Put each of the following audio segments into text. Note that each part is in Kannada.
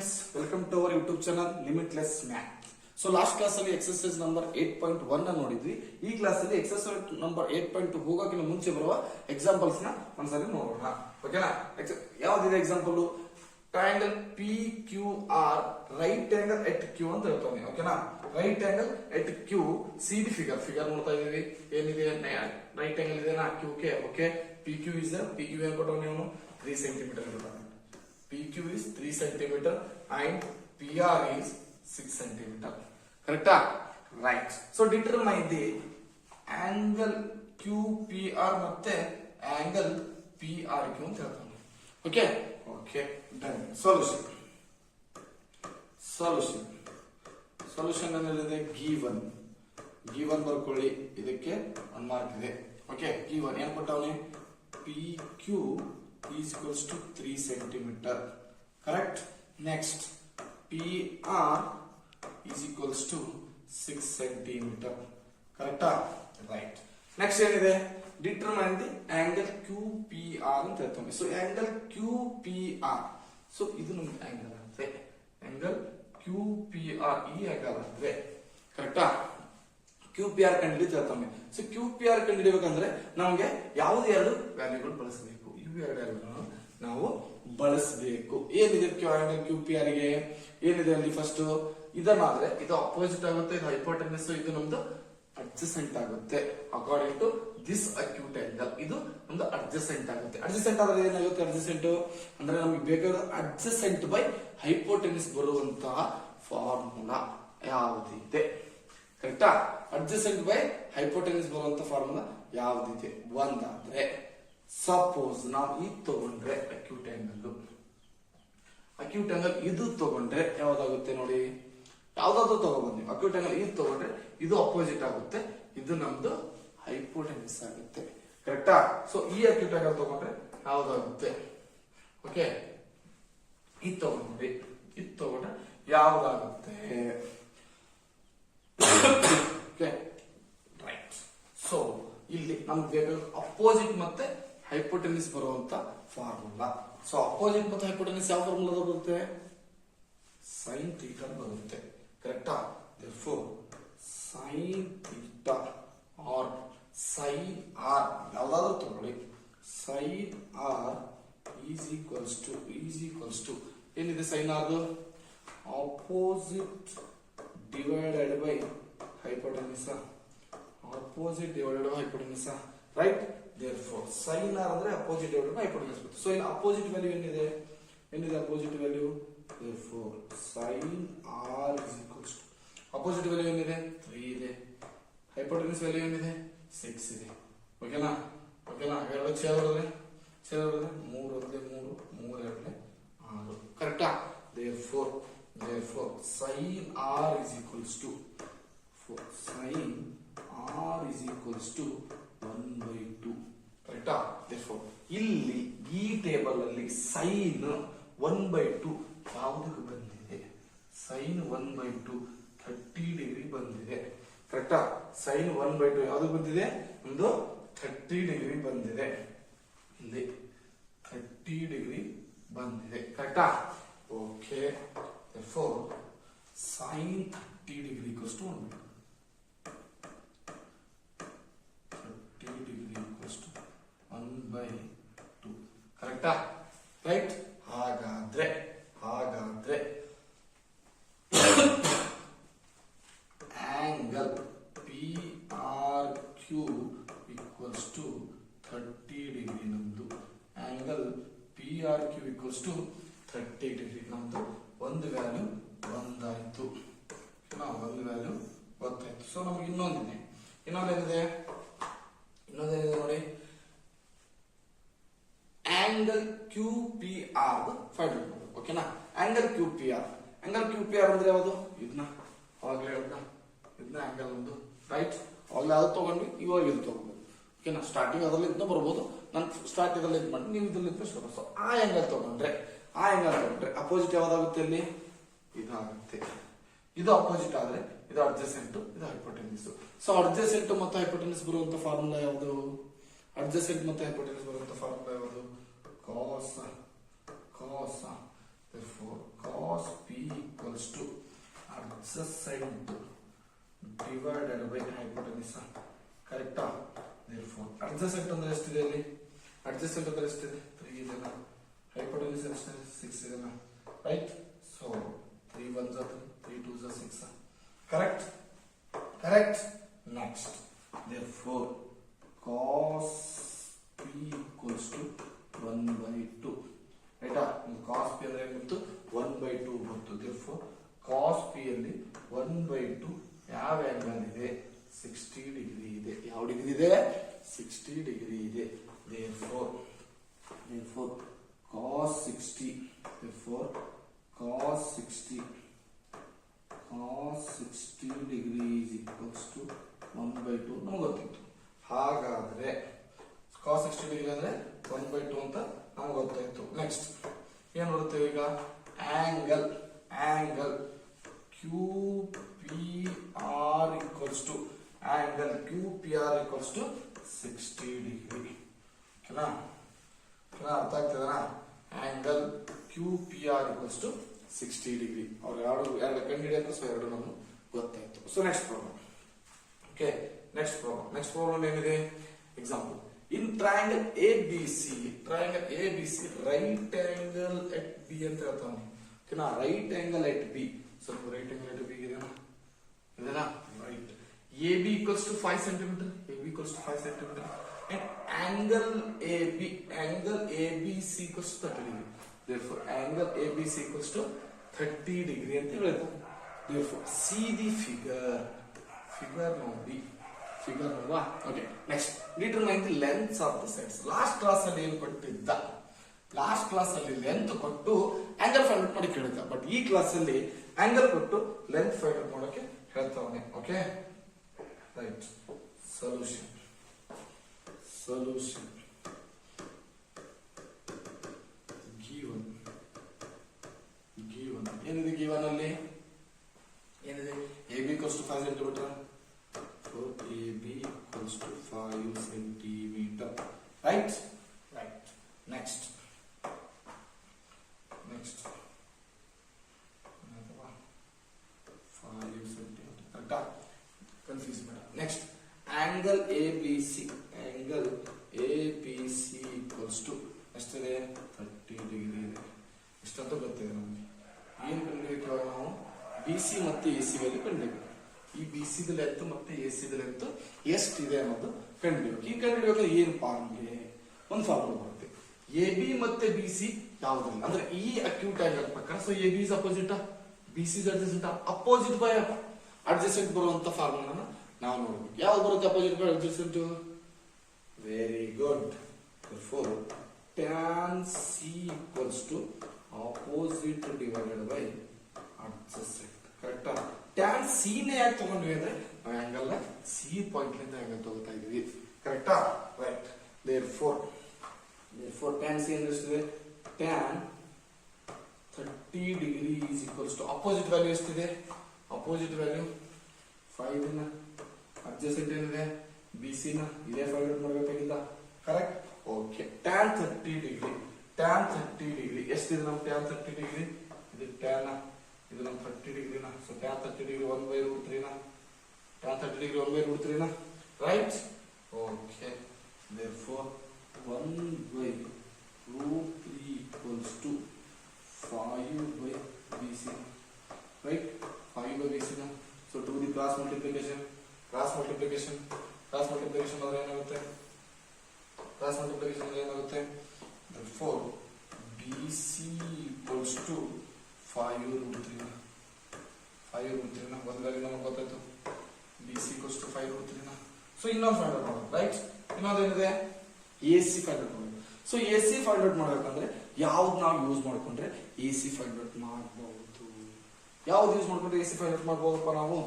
Friends, welcome to our YouTube channel limitless math. So last class ಅಲ್ಲಿ ಎಕ್ಸರ್ಸೈಸ್ ನಂಬರ್ 8.1 ನೋಡಿದ್ವಿ. ಈ ಕ್ಲಾಸ್ ಅಲ್ಲಿ ಎಕ್ಸರ್ಸೈಸ್ ನಂಬರ್ 8.2 ಹೋಗೋಕ್ಕಿಂತ ಮುಂಚೆ ಬರುವ ಎಕ್ಸಾಂಪಲ್ಸ್ ನ ಒಂದ್ಸರಿ ನೋಡೋಣ. ಓಕೆನಾ? ಯಾವ್ದಿದೆ example? Triangle P Q R right angle at Q ಅಂತ ಹೇಳ್ತಾನೆ. ಓಕೆನಾ? Right angle at Q. See the figure ನೋಡ್ತಾ ಇದೀವಿ. ಏನಿದೆ? ರೈಟ್ ಆಂಗಲ್ ಇದೆ ನಾ ಕ್ಯೂ ಕೆ. Okay, P Q is P Q ಏನ್ ಕೊಟ್ಟವ್ ನೀವು? 3 ಸೆಂಟಿಮೀಟರ್ ಕೊಟ್ಟಾನೆ. PQ is 3 centimeter and PR is 6 centimeter. Correct? Right. So determine the angle QPR ಮತ್ತೆ angle PRQ ಅಂತ ಹೇಳ್ತಾನೆ. Okay? Okay. Done. Solution ಅನ್ನೋದಿದೆ given. given ಬರ್ಕೊಳ್ಳಿ. ಇದಕ್ಕೆ 1 ಮಾರ್ಕ್ ಇದೆ. Okay? given ಏನ್ ಕೊಟ್ಟವನೆ? PQ is equals to 3 centimeter. Correct? Next, PR is equals to 6 centimeter. Correct? Right. Next ಏನಿದೆ? Determine the angle QPR ಅಂತ ಹೇಳ್ತಾನೆ. So angle QPR. So ಇದು ನಮ್ಮ angle ಆಗುತ್ತೆ. Angle QPR ಈ angle ಆಗುತ್ತೆ. Correct? QPR ಕಂಡುಹಿಡಿದು ಹೇಳ್ತಾನೆ. So QPR ಕಂಡುಹಿಡಿಯಬೇಕಂದ್ರೆ ನಮಗೆ ಯಾವುದೇ ಎರಡು ವ್ಯಾಲ್ಯೂಗಳು ಬಳಸಬೇಕು. ನಾವು ಬಳಸಬೇಕು. ಏನಿದೆ ಆಂಗಲ್ ಕ್ಯೂ ಪಿ ಆರ್ ಗೆ? ಏನಿದೆ ಅಲ್ಲಿ? ಫಸ್ಟ್ ಇದನ್ನಾದ್ರೆ ಇದು ಅಪೋಸಿಟ್ ಆಗುತ್ತೆ, ಇದು ಹೈಪೋಟೆನಸ್, ಇದು ನಮ್ದು ಅಡ್ಜಸೆಂಟ್ ಆಗುತ್ತೆ. According to this acute angle ಇದು ನಮ್ದು ಅಡ್ಜಸೆಂಟ್ ಆಗುತ್ತೆ. ಅಡ್ಜಸೆಂಟ್ ಆದ್ರೆ ಏನಾಗುತ್ತೆ? ಅಡ್ಜಸೆಂಟ್ ಅಂದ್ರೆ ನಮಗೆ ಬೇಕಾದ ಅಡ್ಜಸೆಂಟ್ ಬೈ ಹೈಪೋಟೆನಸ್ ಬರುವಂತಹ ಫಾರ್ಮುಲಾ ಯಾವುದಿದೆ? ಕರೆಕ್ಟಾ? ಅಡ್ಜಸೆಂಟ್ ಬೈ ಹೈಪೋಟೆನಸ್ ಬರುವಂತ ಫಾರ್ಮುಲಾ ಯಾವುದಿದೆ? ಒಂದಾದ್ರೆ ಸಪೋಸ್ ನಾವು ಇದು ತಗೊಂಡ್ರೆ ಅಕ್ಯೂಟ್ ಆಂಗಲ್ ಇದು ತಗೊಂಡ್ರೆ ಯಾವ್ದಾಗುತ್ತೆ ನೋಡಿ? ಯಾವ್ದಾದ್ರು ತಗೋಬಹುದು ನೀವು. ಅಕ್ಯೂಟ್ ಆಂಗಲ್ ಇದು ತಗೊಂಡ್ರೆ ಇದು ಅಪೋಸಿಟ್ ಆಗುತ್ತೆ, ಇದು ನಮ್ದು ಹೈಪೋಟೆನಸ್ ಆಗುತ್ತೆ. ಕರೆಕ್ಟಾ? ಸೊ ಈ ಅಕ್ಯೂಟ್ ಆಂಗಲ್ ತಗೊಂಡ್ರೆ ಯಾವ್ದಾಗುತ್ತೆ? ಓಕೆ, ಇದು ತಗೊಂಡ್ರೆ ಯಾವ್ದಾಗುತ್ತೆ? Okay, right. ಸೊ ಇಲ್ಲಿ ನಮ್ಗೆ ಬೇಕಾದ ಅಪೋಸಿಟ್ ಮತ್ತೆ ಹೈಪೋಟೆನಸ್ ಬರುವಂತ ಫಾರ್ಮುಲಾ. ಸೊ ಅಪೋಸಿಟ್ ಮತ್ತು ಹೈಪೋಟೆನಸ್ ಯಾವ ಫಾರ್ಮುಲಾ ಬರುತ್ತೆ? ಸೈನ್ ಥೀಟಾ ಬರುತ್ತೆ. ಕರೆಕ್ಟಾ? therefore sine theta or sine r ಯಾವ್ದಾದ್ರು ತಗೊಳ್ಳಿ. Sine r is equals to ಏನಿದೆ? Sine r opposite divided by hypotenuse. Right? therefore sin r ಅಂದ್ರೆ ಅಪೋಸಿಟ್ ಡಿವೈಡೆಡ್ ಬೈ ಹೈಪೋಟೆನಸ್ ಬರುತ್ತೆ. ಸೊ ಇಲ್ಲಿ ಅಪೋಸಿಟ್ ವ್ಯಾಲ್ಯೂ ಏನಿದೆ? Opposite value? therefore sin r is equals to opposite value ಏನಿದೆ? 3 ಇದೆ. ಹೈಪೋಟೆನಸ್ ವ್ಯಾಲ್ಯೂ ಏನಿದೆ? 6 ಇದೆ. ಓಕೆನಾ? ಎರಡು ಛೇದ ಹೊಡೆದ್ರೆ 3 ಒಂದೇ 3, 3 ಎರಡನೇ 6. ಕರೆಕ್ಟಾ? therefore sin r is equals to sin r is equals to 1/2. ಕರೆಕ್ಟಾ? therefore ಇಲ್ಲಿ ಈ ಟೇಬಲ್ ಅಲ್ಲಿ ಸೈನ್ 1/2 ಯಾವುದಕ್ಕೆ ಬಂದಿದೆ? ಸೈನ್ 1/2 30 ಡಿಗ್ರಿ ಬಂದಿದೆ. ಕರೆಕ್ಟಾ? ಸೈನ್ 1/2 ಯಾವ್ದು ಬಂದಿದೆ? ಒಂದು 30 ಡಿಗ್ರಿ ಬಂದಿದೆ. ಇಲ್ಲಿ 30 ಡಿಗ್ರಿ ಬಂದಿದೆ. ಕರೆಕ್ಟಾ? Okay, therefore sin 30 degree equals to 1/2. ಕರೆಕ್ಟಾ? ರೈಟ್? ಹಾಗಾದ್ರೆ angle P R Q equals to 30 degree ನಮ್ದು. Angle P R Q equals to 30 degree ನಮ್ದು. ಒಂದು ವ್ಯಾಲ್ಯೂ ಒಂದಾಯ್ತು. ಒಂದು ವ್ಯಾಲ್ಯೂ ಗೊತ್ತಾಯ್ತು. ಸೊ ನಮ್ಗೆ ಇನ್ನೊಂದೇನಿದೆ ನೋಡಿ? Angle Q P R find out ಮಾಡೋದು. ಓಕೆನಾ? ಆಂಗಲ್ ಕ್ಯೂ ಪಿ ಆರ್ ಅಂದ್ರೆ ಯಾವುದು? ಇದನ್ನ ಅವಾಗಲೇ ಇದನ್ನ ಆಂಗಲ್ ಒಂದು. ರೈಟ್? ಅವಾಗಲೇ ಅದು ತಗೊಂಡ್ವಿ, ಇವಾಗ ಇದು ತಗೋಬಹುದು. ಓಕೆನಾ? ಸ್ಟಾರ್ಟಿಂಗ್ ಅದರಲ್ಲಿ ಇದನ್ನ ಬರ್ಬೋದು. ನಾನು ಸ್ಟಾರ್ಟ್ ಇದರಲ್ಲಿ ಇದು ಮಾಡಿ, ನೀವು ಇದರಲ್ಲಿ ಶುರು. ಸೊ ಆ ಆಂಗಲ್ ತಗೊಂಡ್ರೆ ಅಪೋಸಿಟ್ ಯಾವ್ದಾಗುತ್ತೆ? ಅಲ್ಲಿ ಇದಾಗುತ್ತೆ. ಇದು ಅಪೋಸಿಟ್ ಆದ್ರೆ ಇದು ಅಡ್ಜಸೆಂಟ್, ಇದು ಹೈಪೋಟೆನಸ್. ಸೊ ಅಡ್ಜಸೆಂಟ್ ಮತ್ತು ಹೈಪೋಟೆನಸ್ ಬರುವಂತ ಫಾರ್ಮುಲಾ ಯಾವುದು? ಅಡ್ಜಸೆಂಟ್ ಮತ್ತು ಹೈಪೋಟೆನಸ್ ಬರುವಂತ ಫಾರ್ಮುಲಾ ಯಾವುದು? cos therefore cos adjacent divided by hypotenuse. ಕರೆಕ್ಟಾ? therefore adjacent ಅಂದ್ರೆ ಎಷ್ಟಿದೆ ಇಲ್ಲಿ? adjacent ಅಂದ್ರೆ ಎಷ್ಟಿದೆ? 3 ಇದೆ. hypotenuse ಎಷ್ಟಿದೆ? 6 ಇದೆ. Right? So 3 1s are 3 2s are 6. correct? next therefore cos p equals to 1/2. ಆಯ್ತಾ? cos p ಅಂದ್ರೆ ಏನಿತ್ತು? 1/2 ಬಂತು. therefore cos p ಅಲ್ಲಿ 1/2 ಯಾವ ಆಂಗಲ್ ಇದೆ? 60 ಡಿಗ್ರಿ ಇದೆ. ಯಾವ ಡಿಗ್ರಿ ಇದೆ? 60 ಡಿಗ್ರಿ ಇದೆ. therefore cos 60 degree is equals to 1/2 ನಮಗೆ ಗೊತ್ತಿತ್ತು. ಹಾಗಾದ್ರೆ cos 60 ಡಿಗ್ರಿ ಅಂದ್ರೆ 1/2 ಅಂತ ನಮಗೆ ಗೊತ್ತಾಯ್ತು. ನೆಕ್ಸ್ಟ್ ಏನ್ ಬರುತ್ತೆ ಈಗ? Angle QPR equals to 60 degree. ಓಕೆನಾ? ಅರ್ಥ ಆಗ್ತದನಾ? Angle QPR equals to 60 degree. ಅವ್ರು ಎರಡು ಕಂಡಿಡಿಯಂತ ಸೊ ಎರಡು ನಮ್ಗೆ ಗೊತ್ತಾಯ್ತು. So next problem. Okay, next problem ಏನಿದೆ? Example in triangle ABC right angle at B ಅಂತ ಹೇಳ್ತಾನೆ. ಓಕೆನಾ? Right angle at B. ಸ್ವಲ್ಪ ರೈಟ್ ಆಂಗಲ್ ಎಟ್ ಬಿ ಇದೆನಾ? Right. AB equals to 5 cm. And angle ABC equals to 30 degree. Therefore angle ABC equals to 30 degree ಅಂತ ಹೇಳ್ತಾರೆ. Therefore see the figure ನೋಡಿ. ಫಿಗರ್ ನೋಡುವ. Okay, next determine the lengths of the sides. Last class ಅಲ್ಲಿ ಏನು ಕೊಟ್ಟಿದ್ದ? ಲಾಸ್ಟ್ ಕ್ಲಾಸ್ ಅಲ್ಲಿ ಲೆಂತ್ ಕೊಟ್ಟು ಆಂಗಲ್ ಫೈಂಡ್ ಔಟ್ ಮಾಡಿ ಕೇಳಿದ್ದ. ಬಟ್ ಈ ಕ್ಲಾಸ್ ಅಲ್ಲಿ ಆಂಗಲ್ ಕೊಟ್ಟು ಲೆಂತ್ ಫೈಂಡ್ ಔಟ್ ಮಾಡೋಕೆ ಹೇಳ್ತಾವನೆ. Okay, right. ಸೊಲ್ಯೂಷನ್ ಗಿವನ್ ಏನಿದೆ? ಗಿವನ್ ಅಲ್ಲಿ ಏನಿದೆ? AB equals to 5 cm. So AB equals to 5 cm. Right. Next. 5 cm. Correct? Confuse me. Next, angle ABC equals to ಎಷ್ಟಿದೆ? 30 ಡಿಗ್ರಿ ಇದೆ. ಇಷ್ಟಂತ ಗೊತ್ತಿದೆ ನಮಗೆ. ಏನು ಕಂಡುಹಿಡಿಯಬೇಕು ನಾವು? BC ಮತ್ತೆ AC ವ್ಯಾಲ್ಯೂ ಕಂಡುಹಿಡಿಯಬೇಕು. ಈ BC ದ ಲೆಂತ್ ಮತ್ತೆ AC ದ ಲೆಂತ್ ಎಷ್ಟಿದೆ ಅನ್ನೋದು ಕಂಡುಹಿಡಿಯಬೇಕು. ಈ ಕಂಡುಹಿಡಿಯಬೇಕಾದ್ರೆ ಏನು ಫಾರ್ಮುಲೆ? ಒಂದು ಫಾರ್ಮುಲಾ ಬರುತ್ತೆ. AB ಮತ್ತೆ BC ಯಾವುದಿಲ್ಲ ಅಂದ್ರೆ ಈ ಅಕ್ಯೂಟ್ ಆಂಗಲ್ ಪ್ರಕಾರ. So AB is opposite, BC is adjacent. Opposite by adjacent ಬರುವಂತ ಫಾರ್ಮುಲಾನ ನಾವು ನೋಡಬೇಕು. ಯಾವ್ದು ಬರುತ್ತೆ opposite by adjacent? Very good. therefore tan C equals to opposite divided by adjacent. ಕರೆಕ್ಟಾ? tan C ನೇ ಯಾಕೆ ತಗೊಂಡ್ವಿ ಅಂದ್ರೆ ನಾವು ಆಂಗಲ್ ನ C ಪಾಯಿಂಟ್ ಲಿಂದ ಆಂಗಲ್ ತಗೋತಾ ಇದೀವಿ. ಕರೆಕ್ಟಾ? ರೈಟ್. therefore tan C ಅಂದ್ರೆ ಎಷ್ಟಿದೆ? tan 30 degree is equals to opposite value ಎಷ್ಟಿದೆ? opposite value 5 ನ adjacent ಏನಿದೆ? BC ನ ಇದೇ ಫೈಂಡ್ ಔಟ್ ಮಾಡಬೇಕಾಗಿಲ್ಲ. ಕರೆಕ್ಟ್? ಓಕೆ. tan 30 ಡಿಗ್ರಿ ಎಷ್ಟಿದೆ? ನಮ್ಮ tan 30 ಡಿಗ್ರಿ ಇದು tan, ಇದು ನಮ್ಮ 30 ಡಿಗ್ರಿ ನ. ಸೊ tan 30 ಡಿಗ್ರಿ 1/√3 ನ. tan 30 ಡಿಗ್ರಿ 1/√3 ನ. Right? Okay. therefore 1/√3 equals to 5/BC. Right? 5/BC ನ. So do the cross multiplication ಅಂದ್ರೆ ಏನಾಗುತ್ತೆ? therefore BC equals to 5√3 ನ. 5√3 ನ ಒಂದು ವ್ಯಾಲ್ಯೂ ನಮಗೆ ಗೊತ್ತಾಯ್ತು. BC equals to 5√3 ನ. ಸೊ ಇನ್ನೊಂದು ಫೈಂಡ್ ಔಟ್ ಮಾಡೋದು. ರೈಟ್? ಇನ್ನೊಂದು ಏನಿದೆ? AC ಫೈಂಡ್ ಔಟ್ ಮಾಡೋದು. ಸೊ AC ಫೈಂಡ್ ಔಟ್ ಮಾಡ್ಬೇಕಂದ್ರೆ ಯಾವ್ದು ನಾವು ಯೂಸ್ ಮಾಡ್ಕೊಂಡ್ರೆ AC ಫೈಂಡ್ ಔಟ್ ಮಾಡಬಹುದು? ಯಾವ್ದು ಯೂಸ್ ಮಾಡ್ಕೊಂಡ್ರೆ AC ಫೈಂಡ್ ಔಟ್ ಮಾಡಬಹುದಪ್ಪ ನಾವು?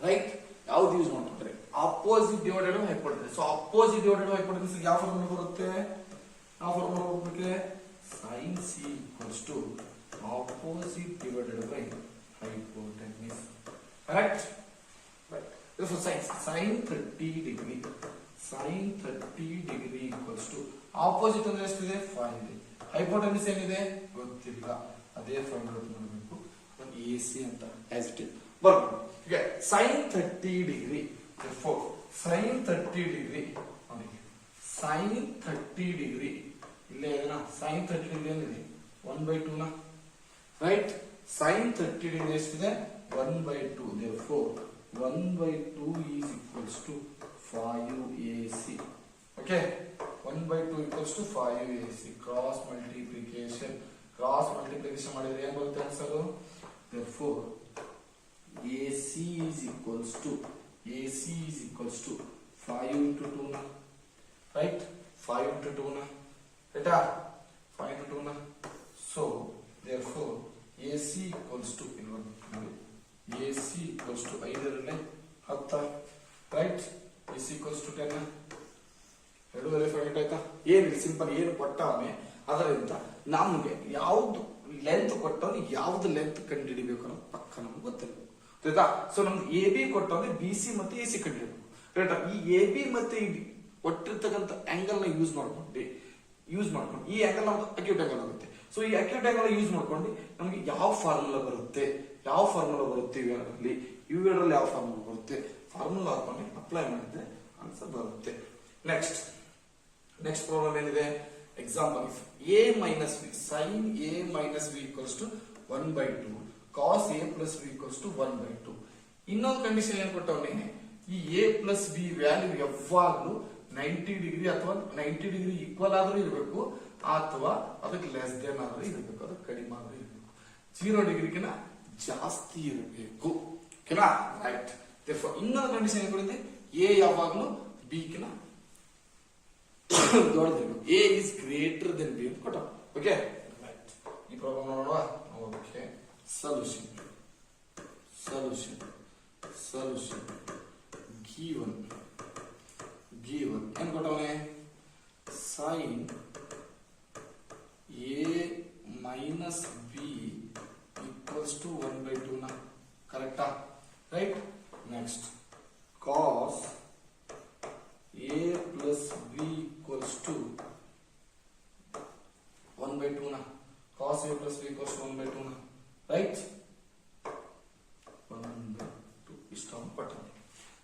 ರೈಟ್? ಯಾವ್ದು ಯೂಸ್ ಮಾಡ್ಕೊಂಡ್ರೆ opposite divided by hypotenuse. So opposite divided by hypotenuse ಯಾವ ಫಾರ್ಮುಲಾ ಬರುತ್ತೆ? ಯಾವ ಫಾರ್ಮುಲಾ ಬರುತ್ತೆ? sin C equals to opposite divided by hypotenuse. Correct? Right. Therefore sin 30 degree equals to opposite ಅಂದ್ರೆ ಎಷ್ಟಿದೆ? 5 ಇದೆ. ಹೈಪೋಟೆನ್ಯೂಸ್ ಏನಿದೆ? ಗೊತ್ತಿಲ್ಲ. ಅದೇ ಫೈಂಡ್ ಔಟ್ ಮಾಡಬೇಕು. AC ಅಂತ ಆಸ್ ಇಟ್ ಇಸ್ ಬರ್ಬೋದು. ಈಗ ಸೈನ್ 30 ಡಿಗ್ರಿ sin 30 ಡಿಗ್ರಿ ನೋಡಿ sin 30 ಡಿಗ್ರಿ ಇಲ್ಲೇ ಇದೆನಾ sin 30 ಡಿಗ್ರಿ ಏನಿದೆ 1/2 ನಾ ರೈಟ್ sin 30 ಡಿಗ್ರಿ ಎಷ್ಟಿದೆ 1/2 therefore 1/2 is equals to 5AC. Okay, 1/2 equals to 5AC. Cross multiplication ಮಾಡಿದ್ರೆ ಏನು ಬರುತ್ತೆ answer? Therefore AC is equals to 5 into 2 na right 5 into 2 na eta 5 into 2 na so therefore AC equals to AC equals to 5 ರಲ್ಲೇ 10 right AC equals to 10 ಎರಡು ವೇಳೆ ಫೈಂಡ್ ಆಯ್ತಾ ಏನಿಲ್ಲ ಸಿಂಪಲ್ ಏನು ಕೊಟ್ಟವನೆ ಅದರಿಂದ ನಮಗೆ ಯಾವುದು ಲೆಂತ್ ಕೊಟ್ಟವನು ಯಾವುದು ಲೆಂತ್ ಕಂಡುಹಿಡಿಬೇಕು ಅನ್ನೋದು ಪಕ್ಕ ನಮ್ಗೆ ಗೊತ್ತಿರಬೇಕು ಆಯ್ತಾ ಸೊ ನಮ್ಗೆ AB ಕೊಟ್ಟವನೆ BC ಮತ್ತೆ AC ಕಂಡುಹಿಡಿಬೇಕು ರೈಟ್ ಈ AB ಮತ್ತೆ ಕೊಟ್ಟಿರ್ತಕ್ಕಂಥ ಆಂಗಲ್ ನ ಯೂಸ್ ಮಾಡ್ಕೊಂಡು ಈ ಆಂಗಲ್ ನಮ್ಗೆ ಅಕ್ಯೂಟ್ ಆಂಗಲ್ ಆಗುತ್ತೆ ಸೊ ಈ ಅಕ್ಯೂಟ್ ಆಂಗಲ್ ಯೂಸ್ ಮಾಡ್ಕೊಂಡು ನಮಗೆ ಯಾವ ಫಾರ್ಮುಲಾ ಬರುತ್ತೆ ಇವೆರಡರಲ್ಲಿ ಯಾವ ಫಾರ್ಮುಲಾ ಬರುತ್ತೆ ಫಾರ್ಮುಲಾ ಹಾಕೊಂಡು ಅಪ್ಲೈ ಮಾಡಿದ್ರೆ ಆನ್ಸರ್ ಬರುತ್ತೆ. ನೆಕ್ಸ್ಟ್ ಪ್ರಾಬ್ಲಮ್ ಏನಿದೆ example if a minus b sin a minus b equals to 1/2 cos a plus b equals to 1/2 ಇನ್ನೊಂದು ಕಂಡೀಷನ್ ಏನು ಕೊಟ್ಟವನೇ ಈ a plus b ವ್ಯಾಲ್ಯೂ ಯಾವಾಗಲೂ 90 ಡಿಗ್ರಿ ಅಥವಾ 90 ಡಿಗ್ರಿ ಈಕ್ವಲ್ ಆದ್ರೂ ಇರಬೇಕು ಅಥವಾ ಅದಕ್ಕೆ ಲೆಸ್ ದೆನ್ ಆದ್ರೂ ಇರಬೇಕು ಅದಕ್ಕೆ ಕಡಿಮೆ ಆದ್ರೂ ಇರಬೇಕು 0 ಡಿಗ್ರಿಗಿನ ಜಾಸ್ತಿ ಇರಬೇಕು ಓಕೆನಾ ರೈಟ್ therefore ಇನ್ನೊಂದು ಕಂಡೀಷನ್ ಏನು ಕೊಟ್ಟಿದೆ a ಯಾವಾಗಲೂ b ಗಿನ ದೊಡ್ಡದಿರಬೇಕು a is greater than b ಅಂತ ಕೊಟ್ಟ ಓಕೆ ರೈಟ್ ಈ ಪ್ರಾಬ್ಲಮ್ ನೋಡೋಣ ಓಕೆ ಸೊಲ್ಯೂಷನ್ given ಏನು ಕೊಟ್ಟವನೇ sin a minus b equals to 1/2 ನಾ ಕರೆಕ್ಟಾ right next cos a plus b equals to 1/2 na cos a plus b equals to 1/2 na right 1/2 ಇಷ್ಟು ಪಟ್ಟಣ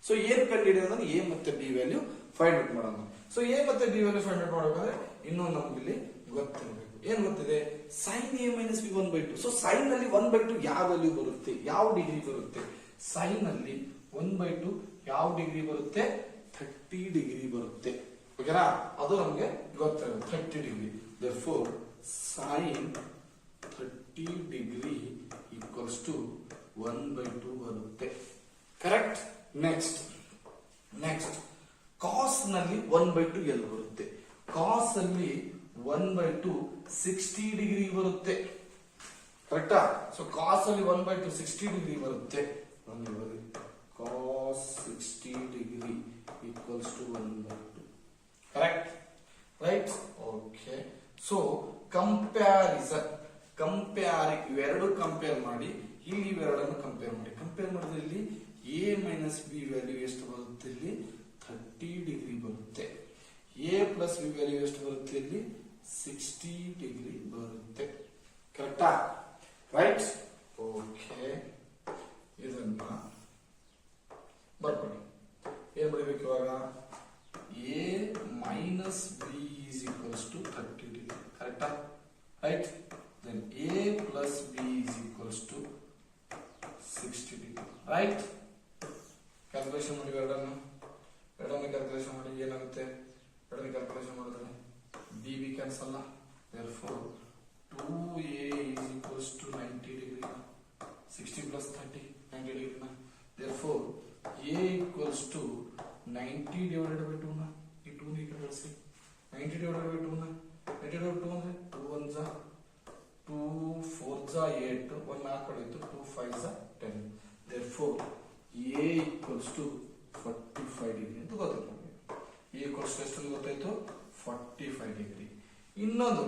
ಸೊ ಏನು ಕಂಡುಹಿಡಿಯೋದು a ಮತ್ತೆ b ವ್ಯಾಲ್ಯೂ ಫೈಂಡ್ ಔಟ್ ಮಾಡೋಣ ಸೊ a ಮತ್ತೆ b ವ್ಯಾಲ್ಯೂ ಫೈಂಡ್ ಔಟ್ ಮಾಡಬೇಕಾದ್ರೆ ಇನ್ನೊಂದು ನಮಗೆ ಇಲ್ಲಿ ಗೊತ್ತಿರಬೇಕು ಏನು ಗೊತ್ತಿದೆ sin a minus b 1/2 so sin ನಲ್ಲಿ 1/2 ಯಾವ ವ್ಯಾಲ್ಯೂ ಬರುತ್ತೆ ಯಾವ ಡಿಗ್ರಿ ಬರುತ್ತೆ sin ನಲ್ಲಿ 1/2 ಯಾವ ಡಿಗ್ರಿ ಬರುತ್ತೆ 30 ಡಿಗ್ರಿ ಬರುತ್ತೆ ಓಕೆನಾ ಅದು ನಮಗೆ ಗೊತ್ತಿರೋದು 30 degree therefore sin 30 degree equals to 1/2 ಬರುತ್ತೆ ಕರೆಕ್ಟ್ ನೆಕ್ಸ್ಟ್ cos ನಲ್ಲಿ 1/2 ಎಲ್ಲಿ ಬರುತ್ತೆ cos ಅಲ್ಲಿ 1/2 60 ಡಿಗ್ರಿ ಬರುತ್ತೆ ಕರೆಕ್ಟಾ ಸೊ cos ಅಲ್ಲಿ 1/2 60 ಡಿಗ್ರಿ ಬರುತ್ತೆ cos 60 degree equals to 1/2 correct right okay so comparison ಇವೆರಡು ಕಂಪೇರ್ ಮಾಡಿ ಇಲ್ಲಿ ಇವೆರಡನ್ನು ಕಂಪೇರ್ ಮಾಡಿದ್ರೆ ಇಲ್ಲಿ a minus b ವ್ಯಾಲ್ಯೂ ಎಷ್ಟು ಬರುತ್ತೆ ಇಲ್ಲಿ 30 ಡಿಗ್ರಿ ಬರುತ್ತೆ a plus b ವ್ಯಾಲ್ಯೂ ಎಷ್ಟು ಬರುತ್ತೆ ಇಲ್ಲಿ 60 ಡಿಗ್ರಿ ಬರುತ್ತೆ ಕರೆಕ್ಟಾ ರೈಟ್ ಓಕೆ ಇದನ್ನ ಬರ್ಕೊಳ್ಳಿ ಏನು ಬರೀಬೇಕು ಇವಾಗ a minus b is equals to 30 degree ಕರೆಕ್ಟಾ right then a plus b is equals to 60 degree right calculation ಮಾಡಿ ಎರಡನ್ನು ಕ್ಯಾಲ್ಕುಲೇಷನ್ ಮಾಡಿ ಏನಾಗುತ್ತೆ ಎರಡನ್ನು ಕ್ಯಾಲ್ಕುಲೇಷನ್ ಮಾಡಿದ್ರೆ b cancel therefore 2a is equals to 90 degree 60 plus 30 90 degree therefore a equals to 90 divided by 2 na ಈ 2 ನಿ ಕಳಿಸಿ 90 divided by 2 na 90 divided by 2 ಅಂದ್ರೆ 2 1s 2 4s 8 1 4 ಕಳೆಯಿತು 2 5s 10 therefore a equals to 45 degree ಅಂತ ಗೊತ್ತಾಯ್ತು ನಮಗೆ a equals to ಎಷ್ಟು ಗೊತ್ತಾಯ್ತು 45 degree ಇನ್ನೊಂದು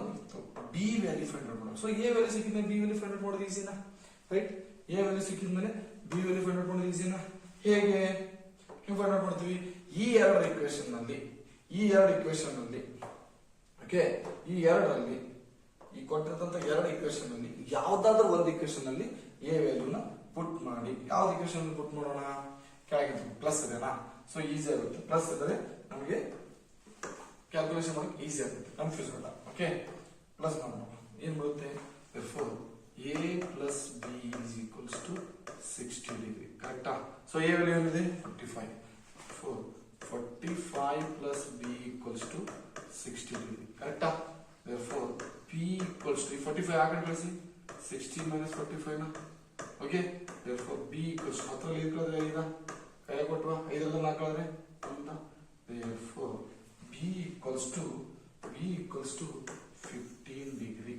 b ವ್ಯಾಲ್ಯೂ ಫೈಂಡ್ ಔಟ್ ಮಾಡೋಣ ಸೊ a ವ್ಯಾಲ್ಯೂ ಸಿಕ್ಕಿದ್ರೆ b ವ್ಯಾಲ್ಯೂ ಫೈಂಡ್ ಔಟ್ ಮಾಡೋದು ಈಸಿನಾ ರೈಟ್ a ವ್ಯಾಲ್ಯೂ ಸಿಕ್ಕಿದ್ಮೇಲೆ b ವ್ಯಾಲ್ಯೂ ಫೈಂಡ್ ಔಟ್ ಮಾಡೋದು ಈಸಿನಾ ಹೇಗೆ ಫೈಂಡ್ ಔಟ್ ಮಾಡ್ತೀವಿ ಈ ಎರಡು ಈಕ್ವೇಶನ್ ನಲ್ಲಿ ಓಕೆ ಈ ಎರಡರಲ್ಲಿ ಈ ಕೊಟ್ಟಿರ್ತಂತ ಎರಡು ಇಕ್ವೇಶನ್ ಅಲ್ಲಿ ಯಾವ್ದಾದ್ರು ಒಂದು ಇಕ್ವೇಶನ್ ಅಲ್ಲಿ ಎ ವ್ಯಾಲ್ಯೂನ ಪುಟ್ ಮಾಡಿ. ಯಾವ್ದು ಇಕ್ವೇಶನ್ ಪುಟ್ ಮಾಡೋಣ? ಕೆಳಗೆ ಪ್ಲಸ್ ಇದೆನಾ, ಸೊ ಈಸಿ ಆಗುತ್ತೆ. ಪ್ಲಸ್ ಇದ್ರೆ ನಮಗೆ ಕ್ಯಾಲ್ಕುಲೇಷನ್ ಮಾಡಕ್ಕೆ ಈಸಿ ಆಗುತ್ತೆ, ಕನ್ಫ್ಯೂಸ್ ಬೇಡ. ಓಕೆ, ಪ್ಲಸ್ ಮಾಡೋಣ. ಏನ್ ಬರುತ್ತೆ? therefore a plus b is equals to 60 degree. ಕರೆಕ್ಟಾ? ಸೊ a ವ್ಯಾಲ್ಯೂ ಏನಿದೆ? 45. 45 plus b equals to 60 degree. ಕರೆಕ್ಟಾ? therefore p equals to 45 ಆ ಕಡೆ ಕಳಿಸಿ, 60 minus 45 ನ. Okay, therefore b equals to ಹತ್ತರಲ್ಲಿ ಇಟ್ಕೊಳ್ಳೋದ್ರೆ 5 ಕೈ ಕೊಟ್ಟುವ 5 4 ಕಳೆದ್ರೆ ಅಂತ. therefore b equals to 15 degree.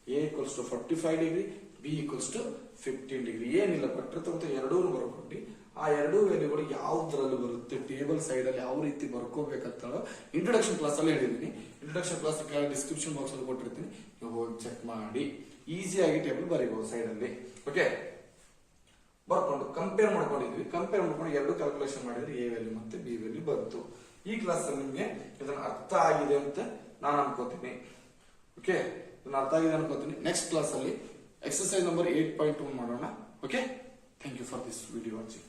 a equals to 45 degree, b equals to 15 degree. ಏನಿಲ್ಲ, ಕೊಟ್ಟಿರ್ತಂತ ಎರಡೂ ಬರ್ಕೊಂಡು ಆ ಎರಡೂ ವ್ಯಾಲ್ಯೂಗಳು ಯಾವ್ದ್ರಲ್ಲಿ ಬರುತ್ತೆ ಟೇಬಲ್ ಸೈಡ್ ಅಲ್ಲಿ ಯಾವ ರೀತಿ ಬರ್ಕೋಬೇಕಂತ ಇಂಟ್ರೊಡಕ್ಷನ್ ಕ್ಲಾಸ್ ಅಲ್ಲಿ ಹೇಳಿದೀನಿ. ಇಂಟ್ರೊಡಕ್ಷನ್ ಕ್ಲಾಸ್ ಡಿಸ್ಕ್ರಿಪ್ಷನ್ ಬಾಕ್ಸ್ ಅಲ್ಲಿ ಕೊಟ್ಟಿರ್ತೀನಿ, ನೀವು ಹೋಗಿ ಚೆಕ್ ಮಾಡಿ ಈಸಿಯಾಗಿ ಟೇಬಲ್ ಬರೀಬಹುದು ಸೈಡ್ ಅಲ್ಲಿ. ಓಕೆ, ಬರ್ಕೊಂಡು ಕಂಪೇರ್ ಮಾಡ್ಕೊಂಡಿದ್ವಿ. ಕಂಪೇರ್ ಮಾಡ್ಕೊಂಡು ಎರಡು ಕ್ಯಾಲ್ಕುಲೇಷನ್ ಮಾಡಿದ್ರೆ ಎ ವ್ಯಾಲ್ಯೂ ಮತ್ತೆ ಬಿ ವ್ಯಾಲ್ಯೂ ಬಂತು. ಈ ಕ್ಲಾಸ್ ಅಲ್ಲಿ ನಿಮ್ಗೆ ಇದನ್ನ ಅರ್ಥ ಆಗಿದೆ ಅಂತ ನಾನು ಅನ್ಕೋತೀನಿ. ಓಕೆ, ಇದನ್ನ ಅರ್ಥ ಆಗಿದೆ ಅನ್ಕೋತೀನಿ. ನೆಕ್ಸ್ಟ್ ಕ್ಲಾಸ್ ಅಲ್ಲಿ ಎಕ್ಸರ್ಸೈಸ್ ನಂಬರ್ 8.1 ಮಾಡೋಣ. Okay, thank you for this video watching.